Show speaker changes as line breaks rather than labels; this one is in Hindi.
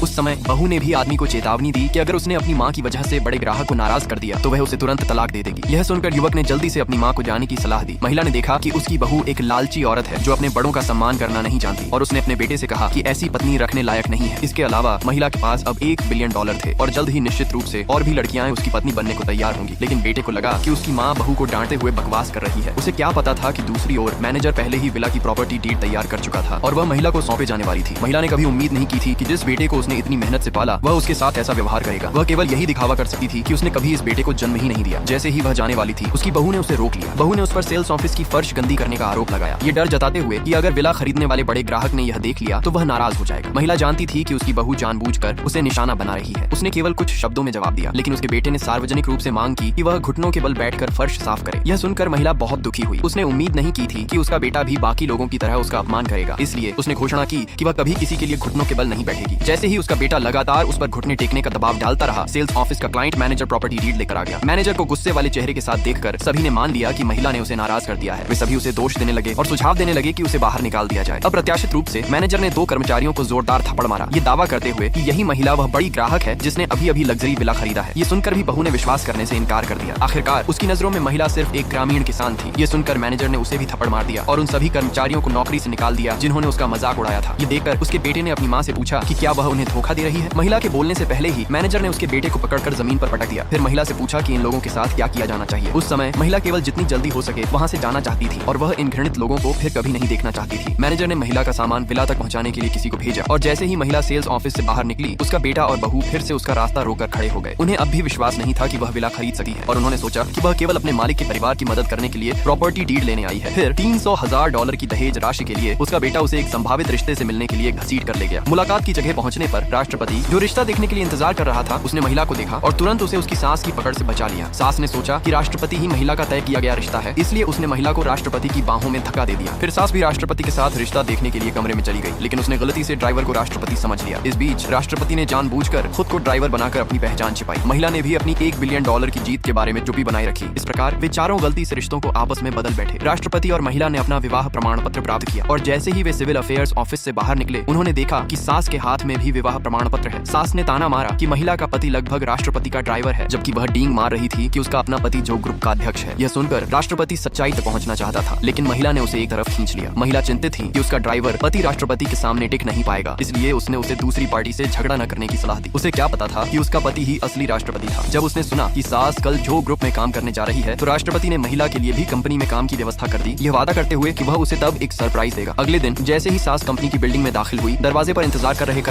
उस समय बहू ने भी आदमी को चेतावनी दी कि अगर उसने अपनी माँ की वजह से बड़े ग्राहक को नाराज कर दिया तो वह उसे तुरंत तलाक दे देगी। यह सुनकर युवक ने जल्दी से अपनी माँ को जाने की सलाह दी। महिला ने देखा कि उसकी बहू एक लालची औरत है जो अपने बड़ों का सम्मान करना नहीं जानती और उसने अपने बेटे से कहा कि ऐसी पत्नी रखने लायक नहीं है। इसके अलावा महिला के पास अब $1 बिलियन थे और जल्द ही निश्चित रूप से और भी लड़कियां उसकी पत्नी बनने को तैयार होंगी। लेकिन बेटे को लगा कि उसकी माँ बहू को डांटते हुए बकवास कर रही है। उसे क्या पता था कि दूसरी ओर मैनेजर पहले ही विला की प्रॉपर्टी डीड तैयार कर चुका था और वह महिला को सौंपे जाने वाली थी। महिला ने कभी उम्मीद नहीं की थी कि जिस बेटे को उसने इतनी मेहनत से पाला वह उसके साथ ऐसा व्यवहार करेगा। वह केवल यही दिखावा कर सकती थी कि उसने कभी इस बेटे को जन्म ही नहीं दिया। जैसे ही वह जाने वाली थी उसकी बहू ने उसे रोक लिया। बहू ने उस पर सेल्स ऑफिस की फर्श गंदी करने का आरोप लगाया, ये डर जताते हुए कि अगर विला खरीदने वाले बड़े ग्राहक ने यह देख लिया तो वह नाराज हो जाएगा। महिला जानती थी कि उसकी बहू जानबूझकर उसे निशाना बना रही है। उसने केवल कुछ शब्दों में जवाब दिया, लेकिन उसके बेटे ने सार्वजनिक रूप से मांग की कि वह घुटनों के बल बैठकर फर्श साफ करे। यह सुनकर महिला बहुत दुखी हुई। उसने उम्मीद नहीं की थी कि उसका बेटा भी बाकी लोगों की तरह उसका अपमान करेगा, इसलिए उसने घोषणा की कि वह कभी किसी के लिए घुटनों के बल नहीं बैठेगी। जैसे ही उसका बेटा लगातार उस पर घुटने टेकने का दबाव डालता रहा, सेल्स ऑफिस का क्लाइंट मैनेजर प्रॉपर्टी डीड लेकर आ गया। मैनेजर को गुस्से वाले चेहरे के साथ देखकर सभी ने मान लिया कि महिला ने उसे नाराज कर दिया है। वे सभी उसे दोष देने लगे और सुझाव देने लगे कि उसे बाहर निकाल दिया जाए। अप्रत्याशित रूप से मैनेजर ने 2 कर्मचारियों को जोरदार थप्पड़ मारा, ये दावा करते हुए कि यही महिला वह बड़ी ग्राहक है जिसने अभी लग्जरी विला खरीदा है। ये सुनकर भी बहू ने विश्वास करने से इनकार कर दिया। आखिरकार उसकी नजरों में महिला सिर्फ एक ग्रामीण किसान थी। ये सुनकर मैनेजर ने उसे भी थप्पड़ मार दिया और उन सभी कर्मचारियों को नौकरी से निकाल दिया जिन्होंने उसका मजाक उड़ाया था। ये देखकर उसके बेटे ने अपनी माँ से पूछा कि क्या वह उन्हें धोखा दे रही है। महिला के बोलने से पहले ही मैनेजर ने उसके बेटे को पकड़कर जमीन पर पटक दिया। फिर महिला से पूछा कि इन लोगों के साथ क्या किया जाना चाहिए। उस समय महिला केवल जितनी जल्दी हो सके वहाँ से जाना चाहती थी और वह इन घृणित लोगों को फिर कभी नहीं देखना चाहती थी। मैनेजर ने महिला का सामान विला तक पहुँचाने के लिए किसी को भेजा और जैसे ही महिला सेल्स ऑफिस से बाहर निकली उसका बेटा और बहू फिर से उसका रास्ता रोककर खड़े हो गए। उन्हें अब भी विश्वास नहीं था कि वह विला खरीद सकी है और उन्होंने सोचा कि वह केवल अपने मालिक के परिवार की मदद करने के लिए प्रॉपर्टी डीड लेने आई है। फिर $300,000 की दहेज राशि के लिए उसका बेटा उसे एक संभावित रिश्ते से मिलने के लिए घसीट कर ले गया। मुलाकात की जगह पहुंचने पर राष्ट्रपति जो रिश्ता देखने के लिए इंतजार कर रहा था उसने महिला को देखा और तुरंत उसे उसकी सास की पकड़ से बचा लिया। सास ने सोचा कि राष्ट्रपति ही महिला का तय किया गया रिश्ता है, इसलिए उसने महिला को राष्ट्रपति की बाहों में धक्का दे दिया। फिर सास भी राष्ट्रपति के साथ रिश्ता देखने के लिए कमरे में चली गई, लेकिन उसने गलती से ड्राइवर को राष्ट्रपति समझ लिया। इस बीच राष्ट्रपति ने जानबूझकर खुद को ड्राइवर बनाकर अपनी पहचान छिपाई। महिला ने भी अपनी $1 बिलियन की जीत के बारे में चुप्पी बनाए रखी। इस प्रकार वे चारों गलती से रिश्तों को आपस में बदल बैठे। राष्ट्रपति और महिला ने अपना विवाह प्रमाण पत्र प्राप्त किया और जैसे ही वे सिविल अफेयर्स ऑफिस से बाहर निकले उन्होंने देखा कि सास के हाथ में भी विवाह प्रमाण पत्र है। सास ने ताना मारा कि महिला का पति लगभग राष्ट्रपति का ड्राइवर है, जबकि वह डींग मार रही थी कि उसका अपना पति जो ग्रुप का अध्यक्ष है। यह सुनकर राष्ट्रपति सच्चाई तक पहुंचना चाहता था, लेकिन महिला ने उसे एक तरफ खींच लिया। महिला चिंतित थी कि उसका ड्राइवर पति राष्ट्रपति के सामने टिक नहीं पाएगा, इसलिए उसने उसे दूसरी पार्टी से झगड़ा न करने की सलाह दी। उसे क्या पता था कि उसका पति ही असली राष्ट्रपति था। जब उसने सुना कि सास कल जो ग्रुप में काम करने जा रही है तो राष्ट्रपति ने महिला के लिए भी कंपनी में काम की व्यवस्था कर दी, यह वादा करते हुए कि वह उसे तब एक सरप्राइज देगा। अगले दिन जैसे ही सास कंपनी की बिल्डिंग में दाखिल हुई, दरवाजे पर इंतजार कर रहे